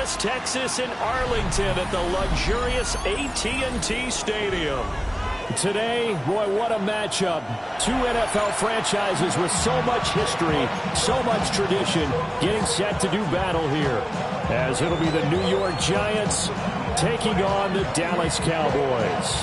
Dallas, Texas, and Arlington at the luxurious AT&T Stadium. Today, boy, what a matchup. Two NFL franchises with so much history, so much tradition, getting set to do battle here. As it'll be the New York Giants taking on the Dallas Cowboys.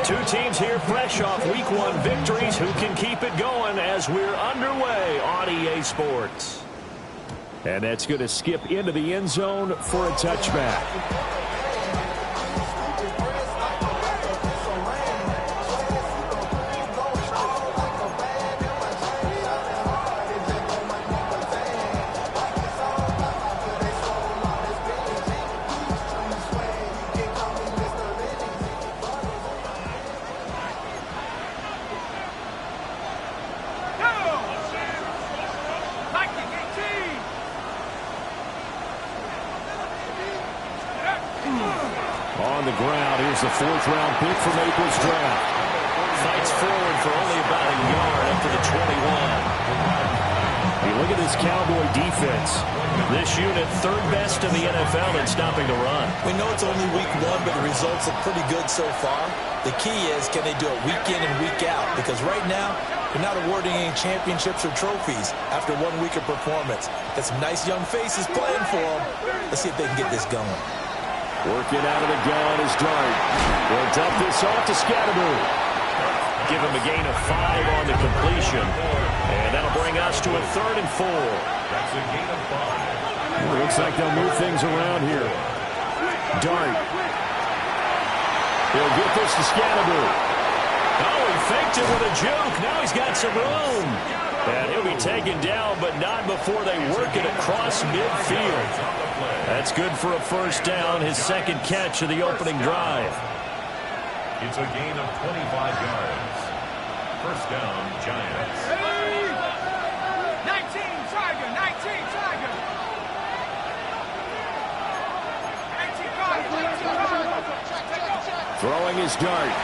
Two teams here fresh off Week 1 victories. Who can keep it going as we're underway on EA Sports? And that's going to skip into the end zone for a touchback. On the ground, here's the fourth-round pick from April's draft. Fights forward for only about a yard up to the 21. Hey, look at this Cowboy defense. This unit, third best in the NFL in stopping the run. We know it's only Week 1, but the results look pretty good so far. The key is, can they do it week in and week out? Because right now, they're not awarding any championships or trophies after 1 week of performance. Got some nice young faces playing for them. Let's see if they can get this going. Working out of the gun is Dart. They'll dump this off to Scatteroo. Give him a gain of 5 on the completion. And that'll bring us to a 3rd and 4. That's a gain of 5. It looks like they'll move things around here. Dart. He'll get this to Scatteroo. Oh, he faked it with a juke. Now he's got some room. And he'll be taken down, but not before they work it across midfield. That's good for a first down, his second catch of the opening drive. It's a gain of 25 yards. First down, Giants. 19, Tiger, 19, Tiger. 19, Tiger. Throwing his Dart.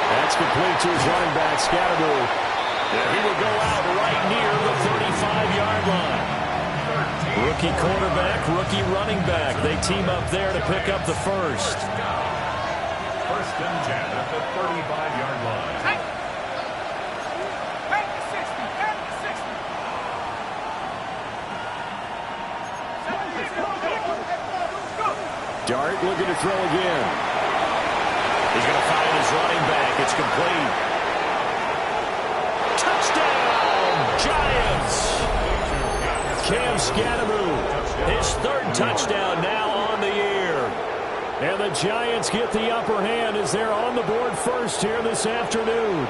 That's complete to his running back, Scatteroo. Yeah, he will go out right near the 35-yard line. Rookie quarterback, rookie running back. They team up there to pick up the first. First and 10 at the 35-yard line. At the 60, at the 60. Dart looking to throw again. He's going to find his running back. It's complete. Touchdown, Giants! Cam Scatteroo, his 3rd touchdown now on the year. And the Giants get the upper hand as they're on the board first here this afternoon.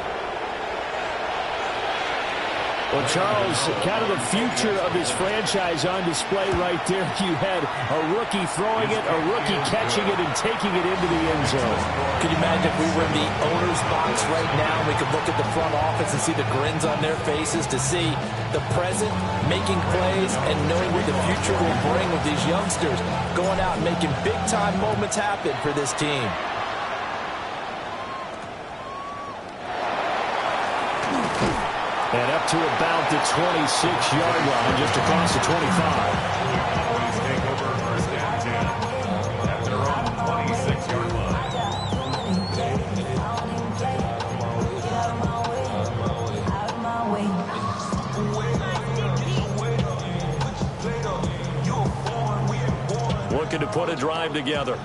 Well, Charles, kind of the future of this franchise on display right there. You had a rookie throwing it, a rookie catching it, and taking it into the end zone. Could you imagine if we were in the owner's box right now, we could look at the front office and see the grins on their faces, to see the present making plays and knowing what the future will bring with these youngsters going out and making big-time moments happen for this team. And up to about the 26-yard line, just across the 25. Please take over first and 10 at their own 26-yard line. Looking to put a drive together.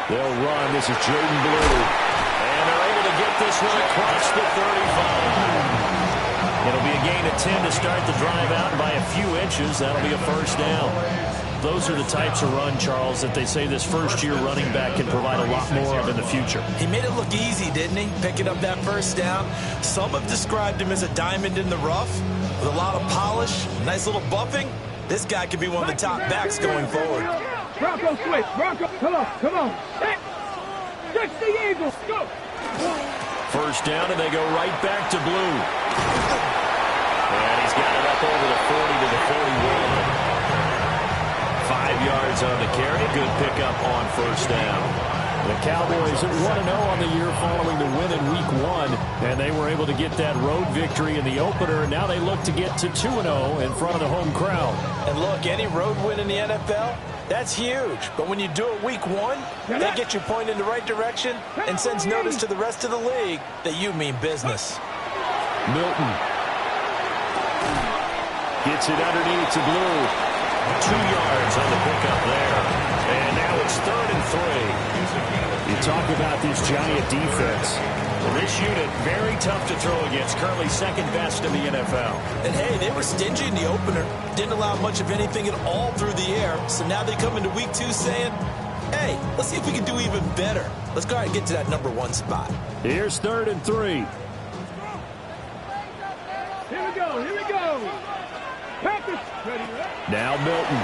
They'll run. This is Jaden Blue. And they're able to get this one across the 35. It'll be a gain of 10 to start the drive out by a few inches. That'll be a first down. Those are the types of run, Charles, that they say this first-year running back can provide a lot more of in the future. He made it look easy, didn't he? Picking up that first down. Some have described him as a diamond in the rough with a lot of polish, nice little buffing. This guy could be one of the top backs going forward. Bronco switch. Bronco. Come on. Come on. Stretch the Eagles. Go. First down, and they go right back to Blue. And he's got it up over the 40 to the 41. yards on the carry. Good pickup on first down. The Cowboys 1-0 on the year following the win in Week 1, and they were able to get that road victory in the opener, and now they look to get to 2-0 in front of the home crowd. And look, any road win in the NFL, that's huge. But when you do it Week 1, that gets you pointed in the right direction and sends notice to the rest of the league that you mean business. Milton gets it underneath to Blue. 2 yards on the pickup there. And now it's 3rd and 3. You talk about this Giant defense. Well, this unit, very tough to throw against. Currently second best in the NFL. And, hey, they were stingy in the opener. Didn't allow much of anything at all through the air. So now they come into Week 2 saying, hey, let's see if we can do even better. Let's go ahead and get to that #1 spot. Here's 3rd and 3. Here we go. Here we go. Practice. Ready, right? Now Milton.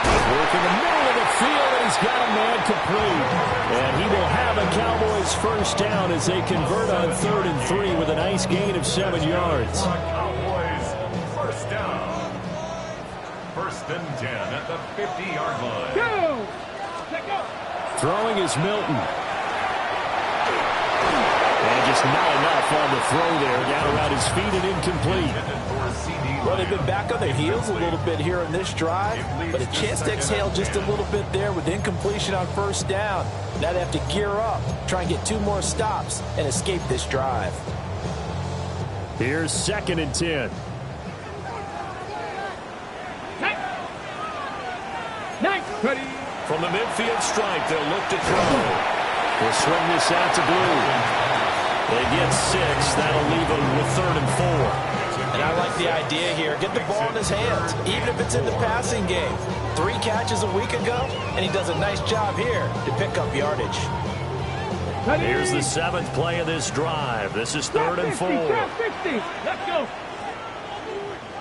Work in the middle of the field, and he's got a man complete. And he will have a Cowboys first down as they convert on 3rd and 3 with a nice gain of 7 yards. Cowboys first down. 1st and 10 at the 50-yard line. Go. Let go. Throwing is Milton. And just not enough on the throw there. Down around his feet and incomplete. Well, they've been back on their heels a little bit here in this drive, but a chance to exhale just a little bit there with incompletion on first down. Now they have to gear up, try and get 2 more stops, and escape this drive. Here's 2nd and 10. Nice. Ready. From the midfield stripe, they'll look to throw. They'll swing this out to Blue. They get 6. That'll leave them with 3rd and 4. And I like the idea here. Get the ball in his hands, even if it's in the passing game. 3 catches a week ago, and he does a nice job here to pick up yardage. Ready. Here's the 7th play of this drive. This is 3rd and 4. 60. Let's go.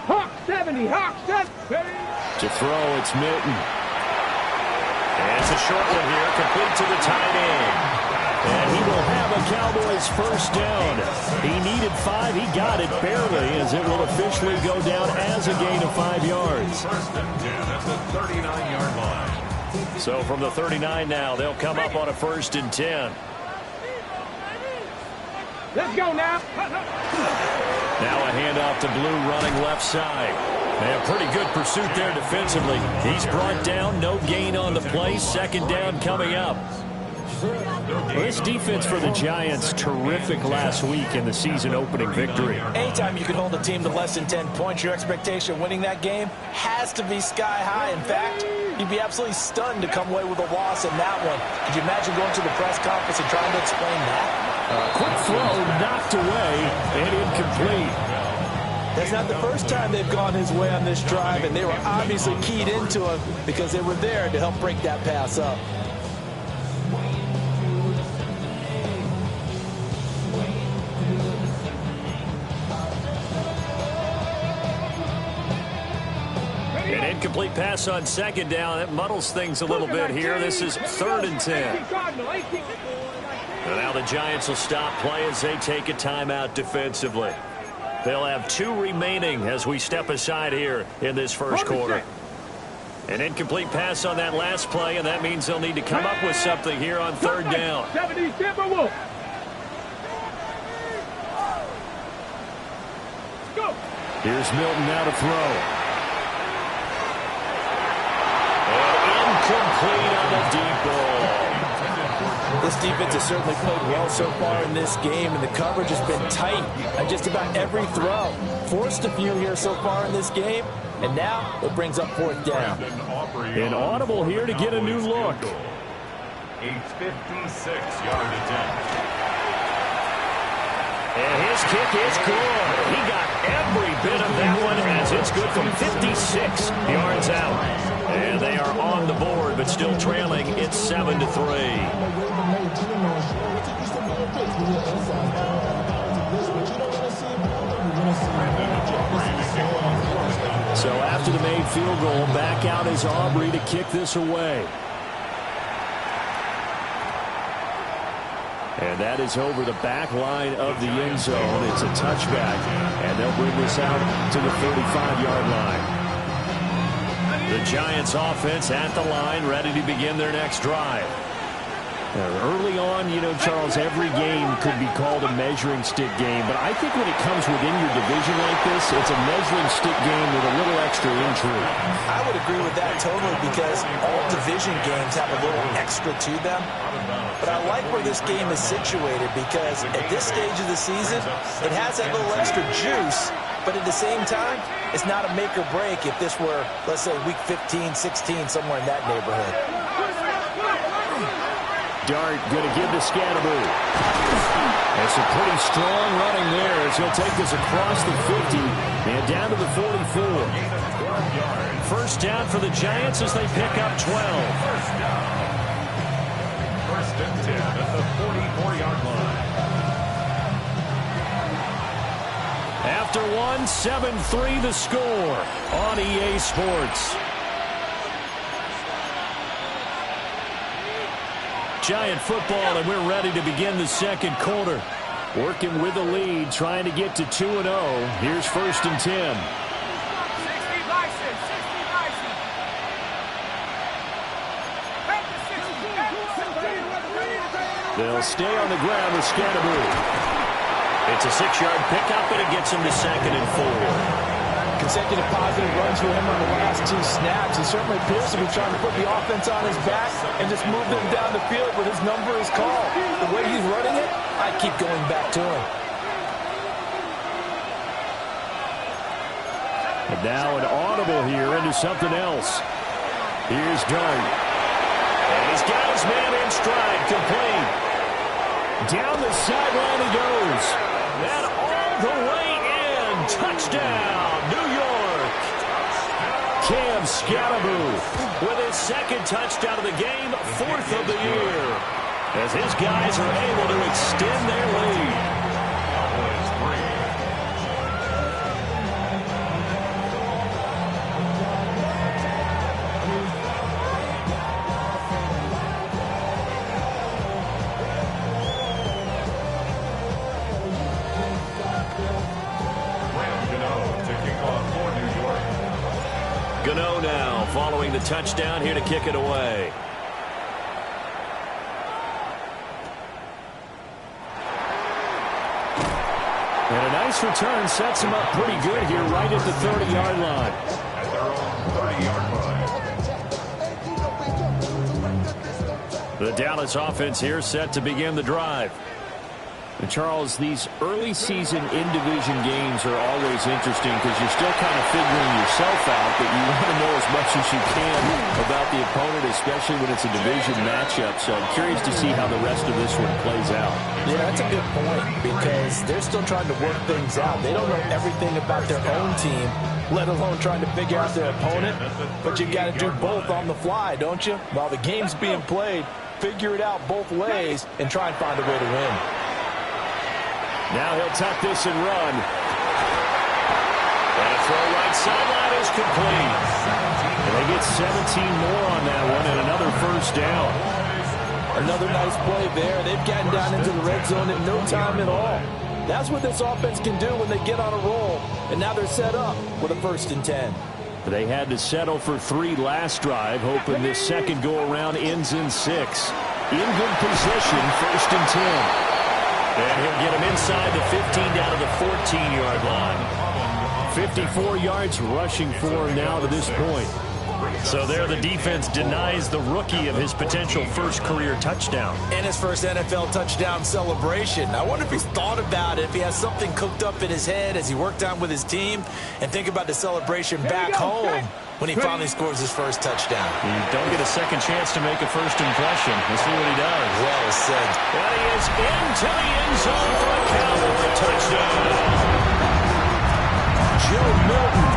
Hawk 70. Hawk 70. Ready. To throw, it's Milton. And it's a short one here, complete to the tight end. And he will have a Cowboys first down. He needed 5. He got it barely, as it will officially go down as a gain of 5 yards. 1st and 10 at the 39-yard line. So from the 39 now, they'll come up on a 1st and 10. Let's go now. Now a handoff to Blue running left side. And a pretty good pursuit there defensively. He's brought down, no gain on the play. 2nd down coming up. Well, this defense for the Giants, terrific last week in the season-opening victory. Anytime you can hold a team to less than 10 points, your expectation of winning that game has to be sky high. In fact, you'd be absolutely stunned to come away with a loss in that one. Could you imagine going to the press conference and trying to explain that? Quick throw, knocked away, and incomplete. That's not the first time they've gone his way on this drive, and they were obviously keyed into him because they were there to help break that pass up. An incomplete pass on 2nd down. That muddles things a little bit here. This is 3rd and 10. And now the Giants will stop play as they take a timeout defensively. They'll have 2 remaining as we step aside here in this first quarter. An incomplete pass on that last play, and that means they'll need to come up with something here on 3rd down. 70, Wolf. Go. Here's Milton now to throw. Complete on the deep ball. This defense has certainly played well so far in this game, and the coverage has been tight on just about every throw. Forced a few here so far in this game, and now it brings up 4th down. An audible here to get a new look. A 56-yard attempt. And his kick is good. He got every bit of that one as it's good from 56 yards out. And they are on the board, but still trailing. It's 7-3. So after the made field goal, back out is Aubrey to kick this away. And that is over the back line of the end zone. It's a touchback, and they'll bring this out to the 35-yard line. The Giants offense at the line, ready to begin their next drive. Early on, you know, Charles, every game could be called a measuring stick game. But I think when it comes within your division like this, it's a measuring stick game with a little extra intrigue. I would agree with that totally because all division games have a little extra to them. But I like where this game is situated because at this stage of the season, it has that little extra juice. But at the same time, it's not a make or break if this were, let's say, week 15, 16, somewhere in that neighborhood. Dart going to give to Scatterbury. It's a pretty strong running there as he'll take this across the 50 and down to the 44. First down for the Giants as they pick up 12. First and 10 at the 44-yard line. After one, 7-3 the score on EA Sports. Giant football, and we're ready to begin the second quarter. Working with the lead, trying to get to 2-0. Here's first and 10. They'll stay on the ground with Scatterbury. It's a 6-yard pickup, and it gets him to 2nd and 4. Consecutive positive runs for him on the last 2 snaps. He certainly appears to be trying to put the offense on his back and just move them down the field, but his number is called. The way he's running it, I keep going back to him. And now an audible here into something else. Here's Dart. And he's got his man in stride, complete. Down the sideline he goes. And all the way in. Touchdown, New York. Cam Scatterbury with his 2nd touchdown of the game, 4th of the year. As his guys are able to extend their lead. Gano now following the touchdown here to kick it away. And a nice return sets him up pretty good here right at the 30-yard line. At their own 30-yard line. The Dallas offense here set to begin the drive. And Charles, these early season in-division games are always interesting because you're still kind of figuring yourself out, but you want to know as much as you can about the opponent, especially when it's a division matchup. So I'm curious to see how the rest of this one plays out. Yeah, that's a good point because they're still trying to work things out. They don't know everything about their own team, let alone trying to figure out their opponent. But you've got to do both on the fly, don't you? While the game's being played, figure it out both ways and try and find a way to win. Now he'll tuck this and run. And a throw right sideline is complete. And they get 17 more on that one and another first down. Another nice play there. They've gotten down into the red zone in no time at all. That's what this offense can do when they get on a roll. And now they're set up with a 1st and 10. They had to settle for 3 last drive, hoping this second go-around ends in 6. In good position, 1st and 10. And he'll get him inside the 15 down to the 14-yard line. 54 yards rushing for him now to this point. So there the defense denies the rookie of his potential first career touchdown. And his first NFL touchdown celebration. I wonder if he's thought about it, if he has something cooked up in his head as he worked on with his team, and think about the celebration back home when he finally scores his first touchdown. You don't get a second chance to make a first impression. Let's see what he does. Well said. And he is into the end zone for a Cowboy touchdown. Joe Milton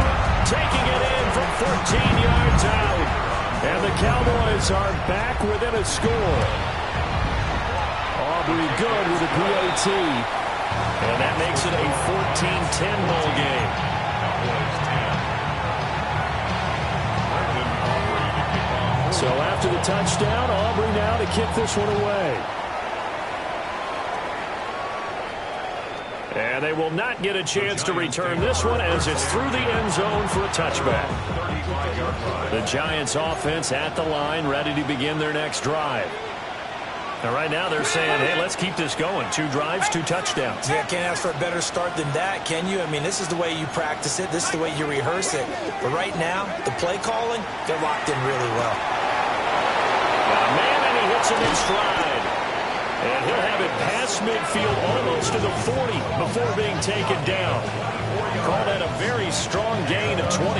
taking it in from 14 yards out. And the Cowboys are back within a score. Aubrey good with a PAT. And that makes it a 14-10 ball game. So after the touchdown, Aubrey now to kick this one away. And they will not get a chance to return this one as it's through the end zone for a touchback. The Giants offense at the line, ready to begin their next drive. And right now they're saying, hey, let's keep this going. 2 drives, 2 touchdowns. Yeah, can't ask for a better start than that, can you? I mean, this is the way you practice it. This is the way you rehearse it. But right now, the play calling, they're locked in really well. Got a man, and he hits him in stride. And he'll have it past midfield almost to the 40 before being taken down. Call that a very strong gain of 24.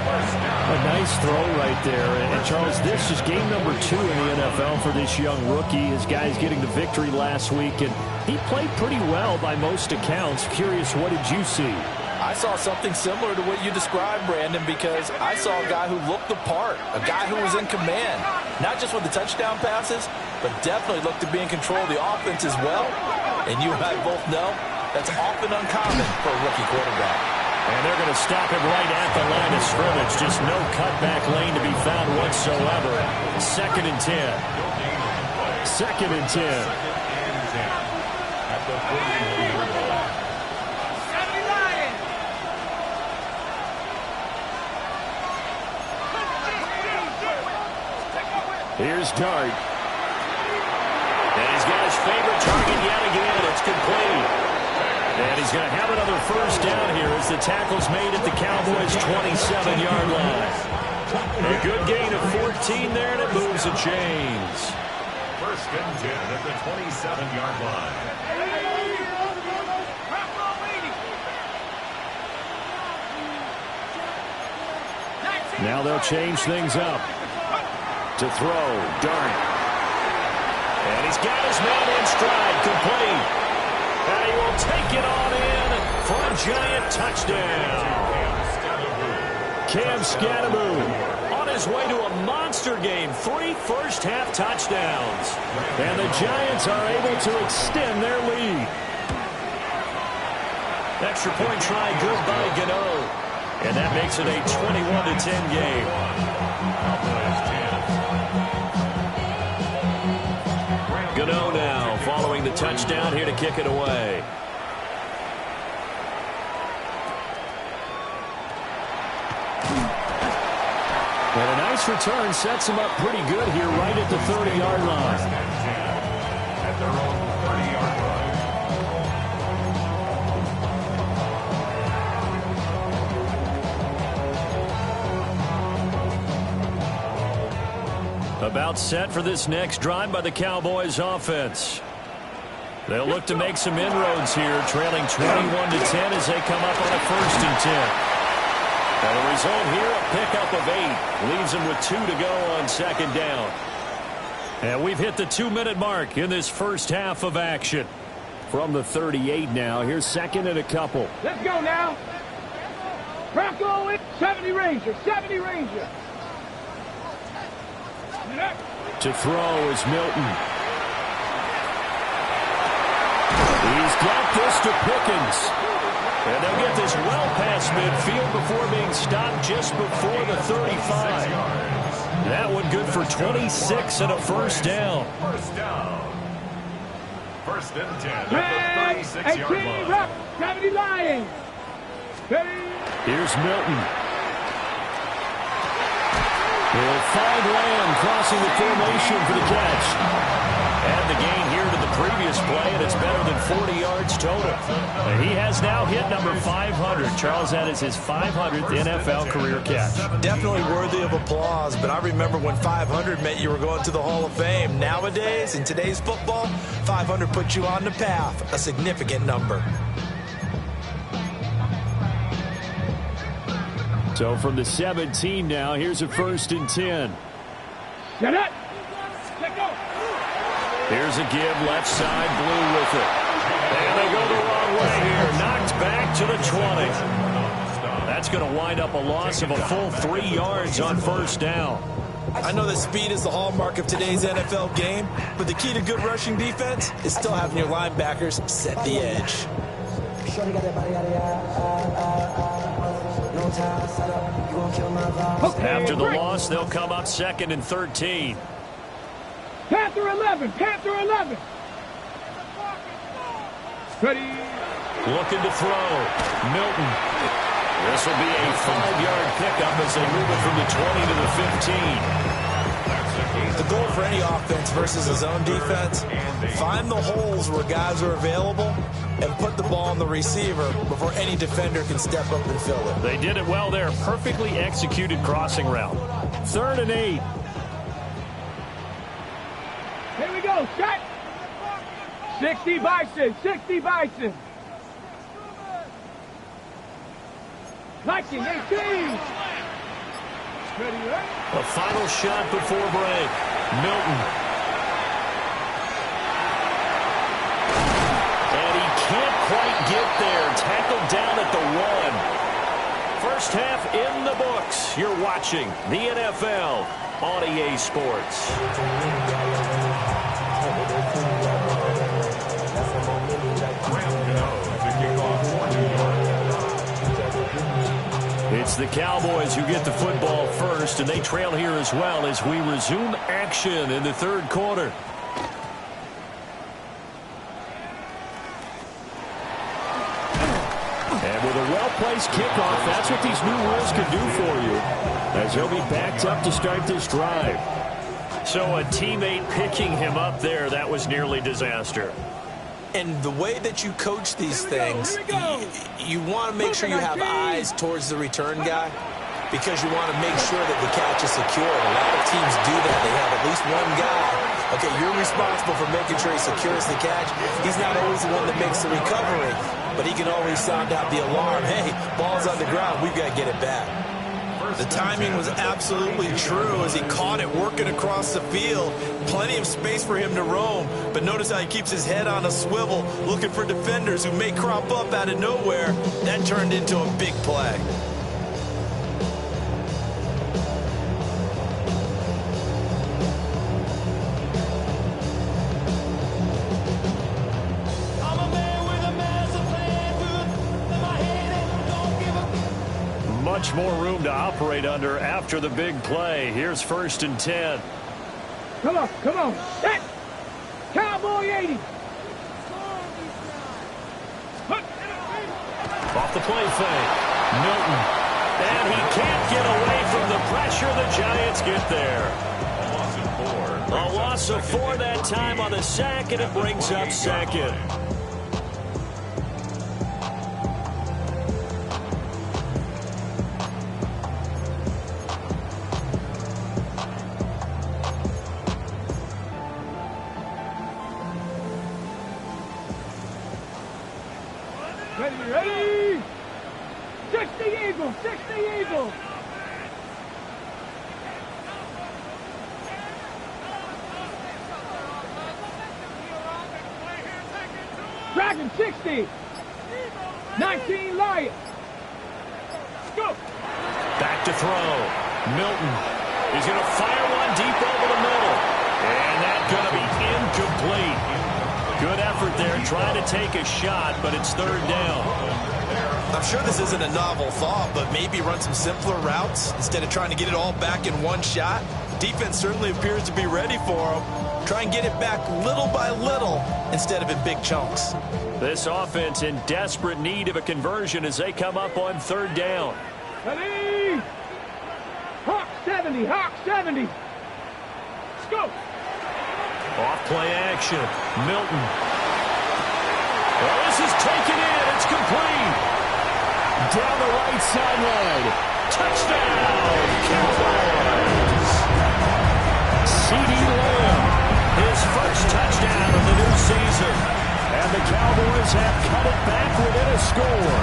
A nice throw right there. And Charles, this is game number 2 in the NFL for this young rookie. His guys getting the victory last week, and he played pretty well by most accounts. Curious, what did you see? I saw something similar to what you described, Brandon, because I saw a guy who looked the part, a guy who was in command, not just with the touchdown passes, but definitely looked to be in control of the offense as well. And you and I both know that's often uncommon for a rookie quarterback. And they're going to stop him right at the line of scrimmage. Just no cutback lane to be found whatsoever. 2nd and 10. 2nd and 10. Here's Dart. And he's got his favorite target yet again. It's complete. And he's going to have another first down here as the tackle's made at the Cowboys' 27-yard line. A good gain of 14 there, and it moves the chains. 1st and 10 at the 27-yard line. Now they'll change things up. To throw, Dart. And he's got his man in stride, complete. And he will take it on in for a Giant touchdown. Cam Scatteroo on his way to a monster game. 3 first-half touchdowns. And the Giants are able to extend their lead. Extra point try good by Gano. And that makes it a 21-10 game. Gano now following the touchdown here to kick it away. And a nice return sets him up pretty good here right at the 30-yard line. At their own 30-yard line. About set for this next drive by the Cowboys offense. They'll look to make some inroads here, trailing 21-10 as they come up on a 1st and 10. And the result here, a pickup of 8. Leaves them with 2 to go on 2nd down. And we've hit the 2-minute mark in this first half of action. From the 38 now, here's 2nd and a couple. Let's go now. Bronco, 70 Ranger, 70 Ranger. To throw is Milton. He's got this to Pickens. And they'll get this well past midfield before being stopped just before the 35. That one good for 26 and a first down. First down. 1st and 10 at the 36-yard line. 70 Lions. Here's Milton. He'll find Lamb crossing the formation for the catch. And the gain here to the previous play, and it's better than 40 yards total. And he has now hit number 500. Charles, that is his 500th NFL career catch. Definitely worthy of applause, but I remember when 500 meant you were going to the Hall of Fame. Nowadays, in today's football, 500 puts you on the path, a significant number. So from the 17 now, here's a 1st and 10. Get it. Let go. Here's a give, left side, Blue with it. And they go the wrong way here. Knocked back to the 20. That's going to wind up a loss of a full 3 yards on 1st down. I know that speed is the hallmark of today's NFL game, but the key to good rushing defense is still having your linebackers set the edge. After the loss, they'll come up 2nd and 13. Panther 11. Panther 11. Ready. Looking to throw. Milton. This will be a 5-yard pickup as they move it from the 20 to the 15. The goal for any offense versus a zone defense, find the holes where guys are available and put the ball on the receiver before any defender can step up and fill it. They did it well there. Perfectly executed crossing route. 3rd and 8. Here we go. Set. 60 Bison. 60 Bison. Liking 18. Ready, right? A final shot before break. Milton. And he can't quite get there. Tackled down at the 1. First half in the books. You're watching the NFL on EA Sports. It's the Cowboys who get the football first, and they trail here as well as we resume action in the 3rd quarter. And with a well-placed kickoff, that's what these new rules can do for you, as he'll be backed up to start this drive. So a teammate picking him up there, that was nearly disaster. And the way that you coach these things, you want to make sure you have eyes towards the return guy because you want to make sure that the catch is secure. A lot of teams do that. They have at least one guy. Okay, you're responsible for making sure he secures the catch. He's not always the one that makes the recovery, but he can always sound out the alarm. Hey, ball's on the ground. We've got to get it back. The timing was absolutely true as he caught it working across the field. Plenty of space for him to roam, but notice how he keeps his head on a swivel looking for defenders who may crop up out of nowhere. That turned into a big play. Much more room to operate under after the big play. Here's 1st and 10. Come on, come on. Set. Cowboy 80. Off the play fake. Milton. And he can't get away from the pressure. The Giants get there. A loss of 4 that time on the sack, and it brings up 2nd. Ready? 60 Eagles, 60 Eagles. Dragon 60. 19 Lions. Go. Back to throw. Milton. He's going to fire one deep over the middle. And that's going to be incomplete. Good effort there, trying to take a shot, but it's 3rd down. I'm sure this isn't a novel thought, but maybe run some simpler routes instead of trying to get it all back in one shot. Defense certainly appears to be ready for him. Try and get it back little by little instead of in big chunks. This offense in desperate need of a conversion as they come up on 3rd down. Ready? Hawk 70, Hawk 70. Let's go. Off play action. Milton. Well, this is taken in. It's complete. Down the right sideline. Touchdown, Cowboys. CeeDee Lamb. His first touchdown of the new season. And the Cowboys have cut it back within a score.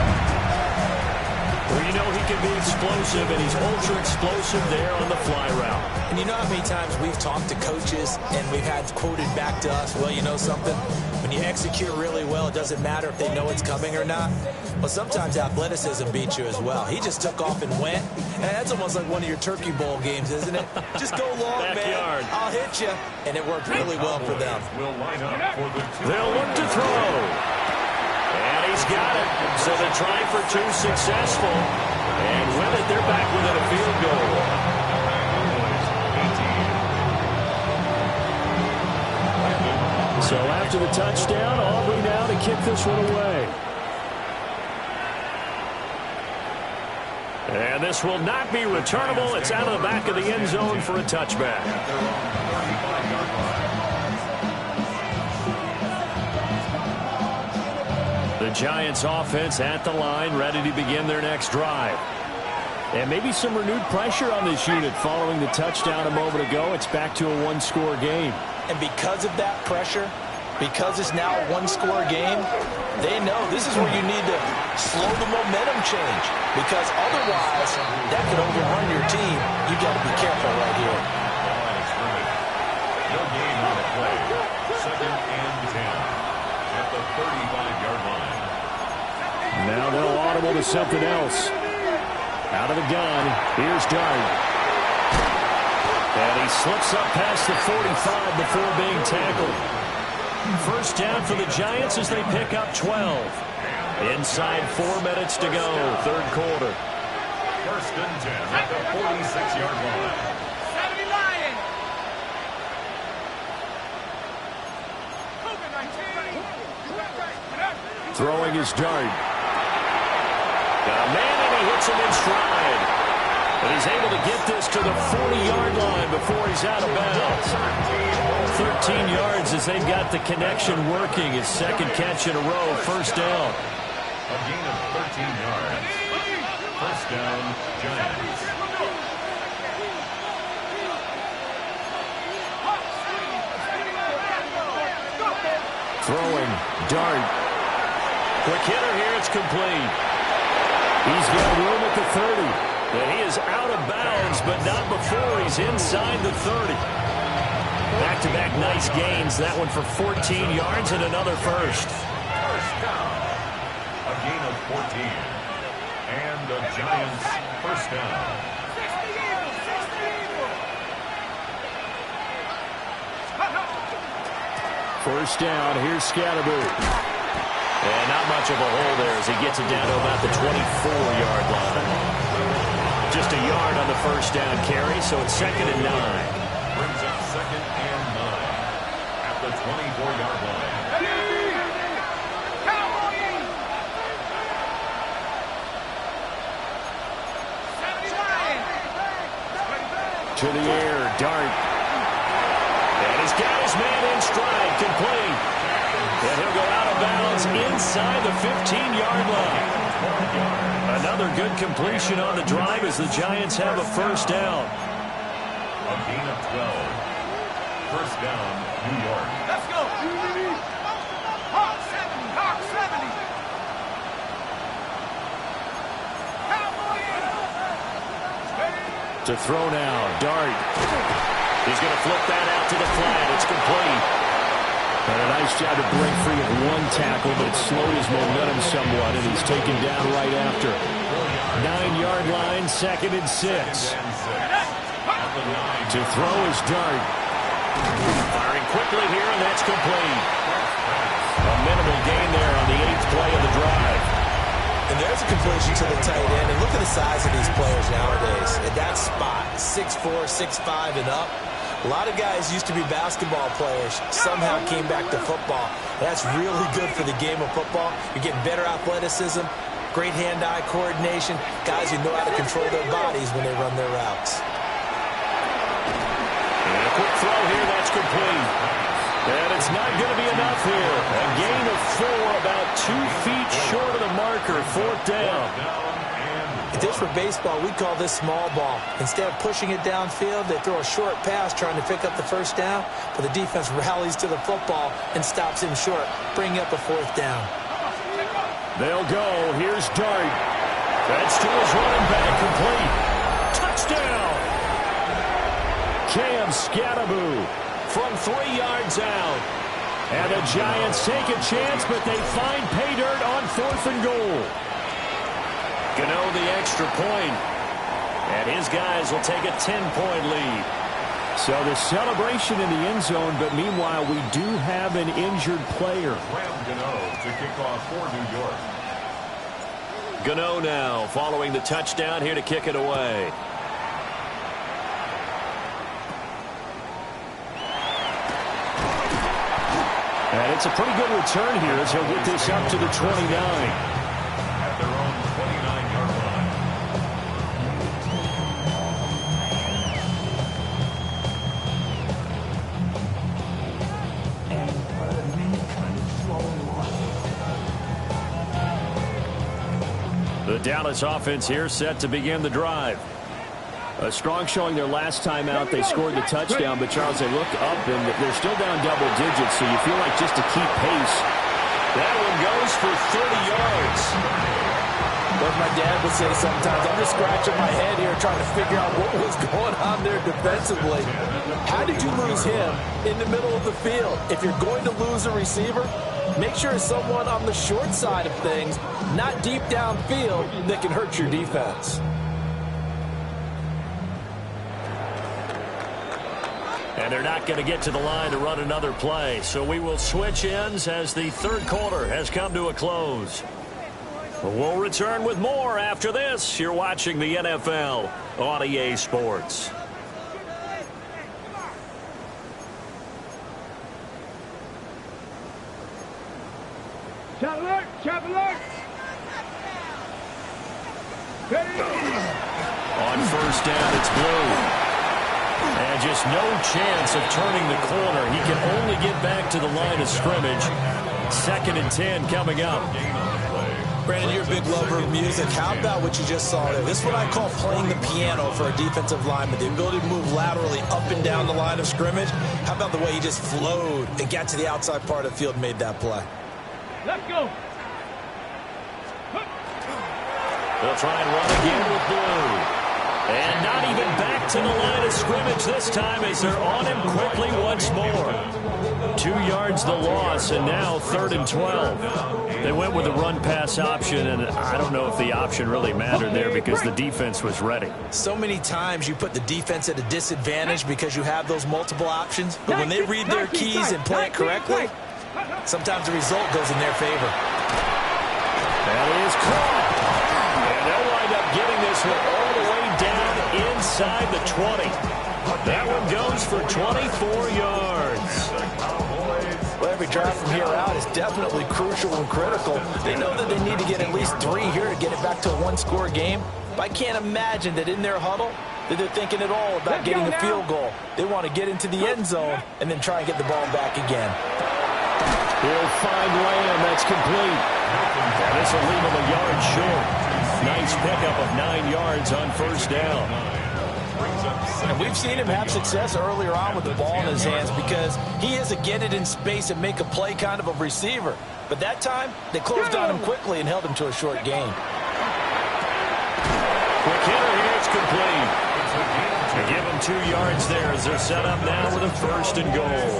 Well, you know he can be explosive, and he's ultra explosive there on the fly route. And you know how many times we've talked to coaches and we've had quoted back to us, well, you know something? When you execute really well, it doesn't matter if they know it's coming or not. Well, sometimes athleticism beats you as well. He just took off and went. And that's almost like one of your Turkey Bowl games, isn't it? Just go long, Backyard. man. I'll hit you. And it worked really well for them. They'll look to throw. And he's got it. So the try for 2 successful. And with it, they're back within a field goal. So after the touchdown, Aubrey now to kick this one away. this will not be returnable. It's out of the back of the end zone for a touchback. The Giants offense at the line, ready to begin their next drive. And maybe some renewed pressure on this unit following the touchdown a moment ago. It's back to a one-score game. And because of that pressure, because it's now a one-score game, they know this is where you need to slow the momentum change. Because otherwise, that could overrun your team. You've got to be careful right here. No gain on the play. 2nd and 10 at the 35-yard line. Now they'll audible to something else. Out of the gun, here's Dart. And he slips up past the 45 before being tackled. First down for the Giants as they pick up 12. Inside 4 minutes to go, third quarter. 1st and 10 at the 46-yard line. Throwing his Dart. Got a man and he hits him in stride. But he's able to get this to the 40-yard line before he's out of bounds. 13 yards as they've got the connection working. His second catch in a row, first down. A gain of 13 yards. First down, Giants. Throwing, Dart. Quick hitter here, it's complete. He's got room at the 30. And he is out of bounds, but not before he's inside the 30. Back-to-back nice gains. That one for 14 yards and another first. First down. A gain of 14. And the Giants first down. First down, here's Scatterboo. And not much of a hole there as he gets it down to about the 24-yard line. Just a yard on the first down carry, so it's 2nd and 9. Brings up 2nd and 9 at the 24-yard line. To the air, Dart. And he's got his man in stride, complete. And he'll go out of bounds inside the 15-yard line. Another good completion on the drive as the Giants have a first down. A gain of 12. First down, New York. Let's go. Hawk 70. Hawk 70. To throw now, Dart. He's going to flip that out to the flat. It's complete. And a nice job to break free of one tackle, but it slowed his momentum somewhat, and he's taken down right after. 9-yard line, 2nd and 6. To throw is Dart. Firing quickly here, and that's complete. A minimal gain there on the 8th play of the drive. And there's a completion to the tight end. And look at the size of these players nowadays. At that spot, 6'4", 6'5", and up. A lot of guys used to be basketball players, somehow came back to football. That's really good for the game of football. You're getting better athleticism, great hand-eye coordination, guys who know how to control their bodies when they run their routes. And a quick throw here, that's complete. And it's not going to be enough here. A gain of 4, about 2 feet short of the marker, 4th down. If this were baseball, we'd call this small ball. Instead of pushing it downfield, they throw a short pass trying to pick up the first down, but the defense rallies to the football and stops him short, bringing up a 4th down. They'll go. Here's Dart. That's to his running back, complete. Touchdown! Cam Scatterboo From 3 yards out. And the Giants take a chance, but they find pay dirt on 4th and goal. Gano the extra point. And his guys will take a 10-point lead. So the celebration in the end zone, but meanwhile, we do have an injured player. Graham Gano to kick off for New York. Gano now following the touchdown here to kick it away. And it's a pretty good return here as he'll get this up to the 29. At their own 29-yard line. Dallas offense here set to begin the drive. A strong showing their last time out. They scored the touchdown, but Charles, they look up and they're still down double digits, so you feel like just to keep pace. That one goes for 30 yards. But my dad would say sometimes, I'm just scratching my head here trying to figure out what was going on there defensively. How did you lose him in the middle of the field? If you're going to lose a receiver, make sure it's someone on the short side of things, not deep downfield, that can hurt your defense. And they're not going to get to the line to run another play. So we will switch ends as the third quarter has come to a close. We'll return with more after this. You're watching the NFL on EA Sports. Chop alert! Chop alert! On first down, it's Blue. And just no chance of turning the corner. He can only get back to the line of scrimmage. 2nd and 10 coming up. Brandon, you're a big lover of music. How about what you just saw there? This is what I call playing the piano for a defensive lineman. The ability to move laterally up and down the line of scrimmage. How about the way he just flowed and got to the outside part of the field and made that play? Let's go! They'll try and run again with Blue. And not even back to the line of scrimmage this time as they're on him quickly once more. 2 yards the loss, and now 3rd and 12. They went with a run-pass option, and I don't know if the option really mattered there because the defense was ready. So many times you put the defense at a disadvantage because you have those multiple options, but when they read their keys and play it correctly, sometimes the result goes in their favor. That is caught. And they'll wind up getting this one all the way down inside the 20. That one goes for 24 yards. Well, every drive from here out is definitely crucial and critical. They know that they need to get at least 3 here to get it back to a one-score game. But I can't imagine that in their huddle that they're thinking at all about getting the field goal. They want to get into the end zone and then try and get the ball back again. He'll find Lamb. That's complete. And this will leave him a yard short. Nice pickup of 9 yards on first down. And we've seen him have success earlier on with the ball in his hands because he is a get it in space and make a play kind of a receiver. But that time, they closed on him quickly and held him to a short gain. Quick hitter here, it's complete. They give him 2 yards there as they're set up now with a 1st and goal.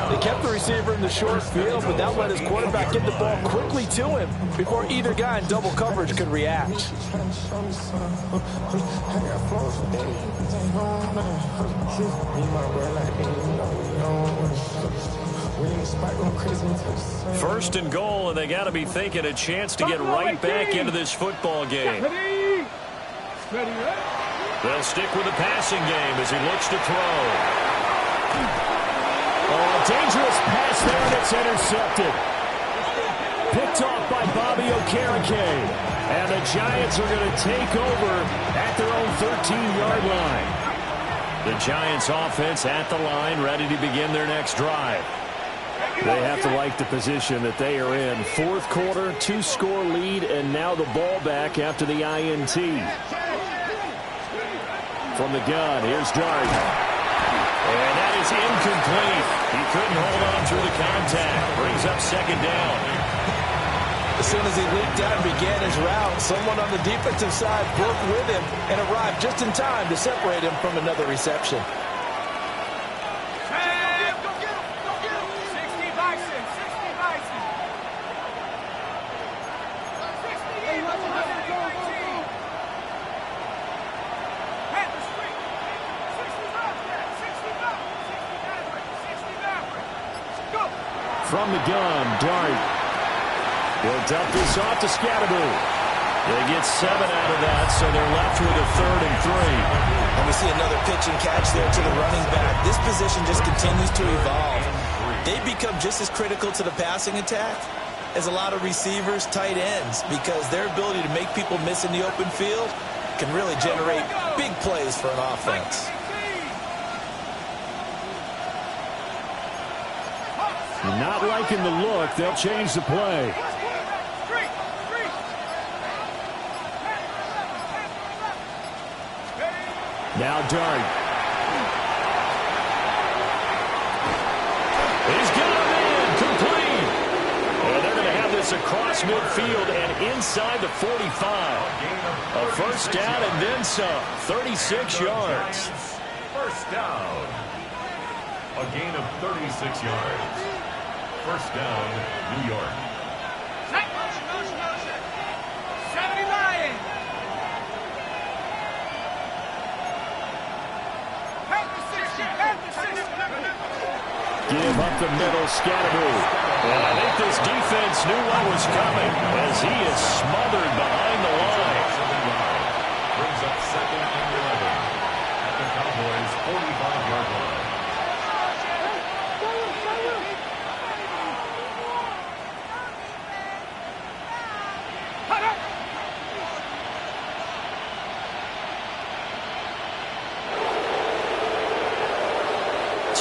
They kept the receiver in the short field, but that let his quarterback get the ball quickly to him before either guy in double coverage could react. First and goal, and they got to be thinking a chance to get right back into this football game. They'll stick with the passing game as he looks to throw. Oh, a dangerous pass there, and it's intercepted. Picked off by Bobby Okereke. And the Giants are going to take over at their own 13-yard line. The Giants offense at the line, ready to begin their next drive. They have to like the position that they are in. 4th quarter, 2-score lead, and now the ball back after the INT. From the gun, here's Dart. And that is incomplete. He couldn't hold on through the contact. Brings up 2nd down. As soon as he leaped out and began his route, someone on the defensive side broke with him and arrived just in time to separate him from another reception. From the gun, Dart. He'll dump this off to Scatteroo. They get 7 out of that, so they're left with a 3rd and 3. And we see another pitch and catch there to the running back. This position just continues to evolve. They become just as critical to the passing attack as a lot of receivers, tight ends, because their ability to make people miss in the open field can really generate big plays for an offense. Not liking the look. They'll change the play. Now Dart. He's got him in, complete. And they're going to have this across midfield and inside the 45. A first down and then some, 36 yards. First down. A gain of 36 yards. First down, New York. 79. Give up the middle, Scatteroo. And I think this defense knew what was coming as he is smothered behind the line. Brings up second and 11 at the Cowboys' 45-yard line.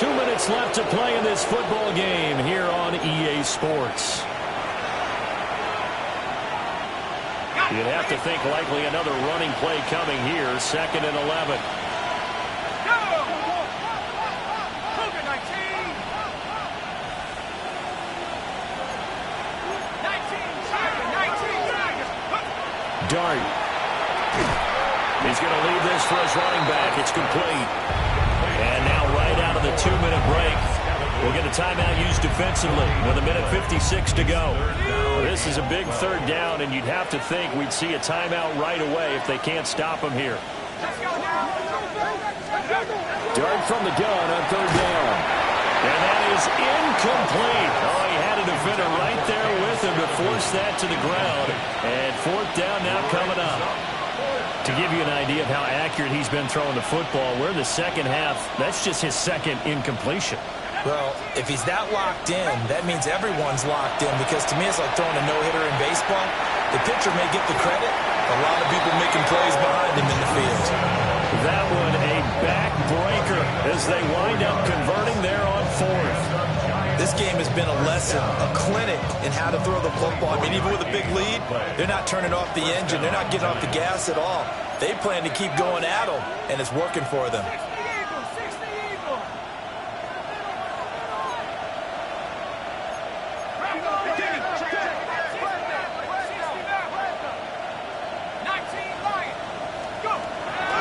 Minutes left to play in this football game here on EA Sports. You'd have to think likely another running play coming here, second and 11. Dart. He's going to leave this for his running back. It's complete. And now right out of the 2-minute break, we'll get a timeout used defensively with 1:56 to go. This is a big third down, and you'd have to think we'd see a timeout right away if they can't stop him here. Dart from the gun on third down. And that is incomplete. Oh, he had a defender right there with him to force that to the ground. And fourth down now coming up. To give you an idea of how accurate he's been throwing the football, we're in the second half. That's just his second incompletion. Well, if he's that locked in, that means everyone's locked in, because to me it's like throwing a no-hitter in baseball. The pitcher may get the credit. A lot of people making plays behind him in the field. That one a backbreaker as they wind up converting there on fourth. This game has been a lesson, a clinic in how to throw the football. I mean, even with a big lead, they're not turning off the engine. They're not getting off the gas at all. They plan to keep going at them, and it's working for them.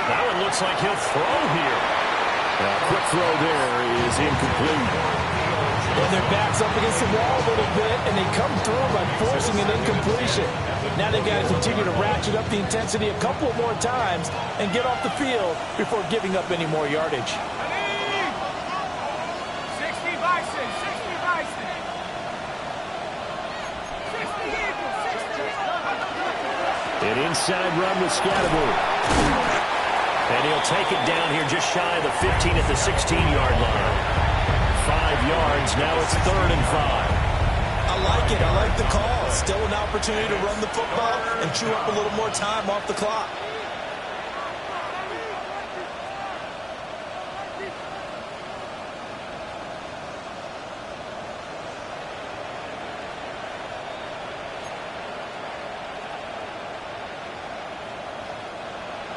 That one looks like he'll throw here. Quick throw there is incomplete. Well, their back's up against the wall a little bit, and they come through by forcing an incompletion. Now they've got to continue to ratchet up the intensity a couple more times and get off the field before giving up any more yardage. 60 Bison, 60 Bison. 60 Eagles, 60 Eagles. An inside run with Scatteroo. And he'll take it down here just shy of the 15 at the 16-yard line. 5 yards. Now it's 3rd and 5. I like it. I like the call. Still an opportunity to run the football and chew up a little more time off the clock.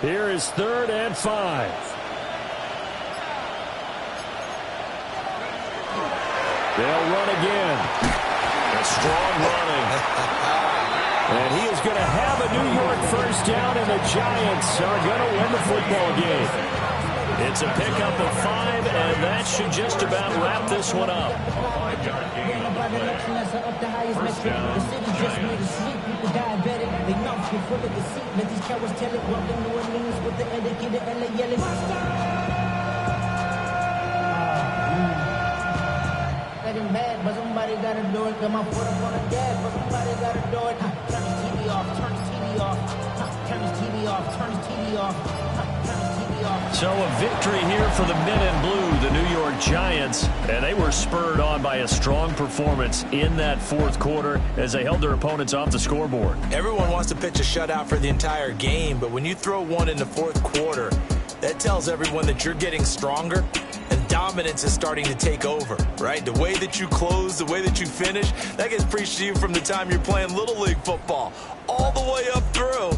Here is 3rd and 5. They'll run again. A strong running. And he is going to have a New York first down, and the Giants are going to win the football game. It's a pickup of 5, and that should just about wrap this one up. First down, Giants. Mad, but somebody gotta do it. Got my foot up on the gas, but somebody gotta do it. Turn his TV off, turn his TV off, turn his TV off, turn his TV off, turn his TV off. So a victory here for the men in blue, the New York Giants, and they were spurred on by a strong performance in that fourth quarter as they held their opponents off the scoreboard. Everyone wants to pitch a shutout for the entire game, but when you throw one in the fourth quarter, that tells everyone that you're getting stronger and dominance is starting to take over, right? The way that you close, the way that you finish, that gets preached to you from the time you're playing Little League football all the way up through.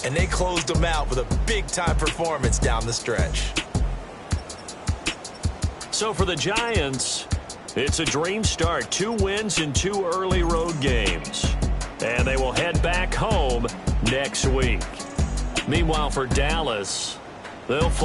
and they closed them out with a big-time performance down the stretch. So for the Giants, it's a dream start. 2 wins in 2 early road games. And they will head back home next week. Meanwhile, for Dallas, they'll fall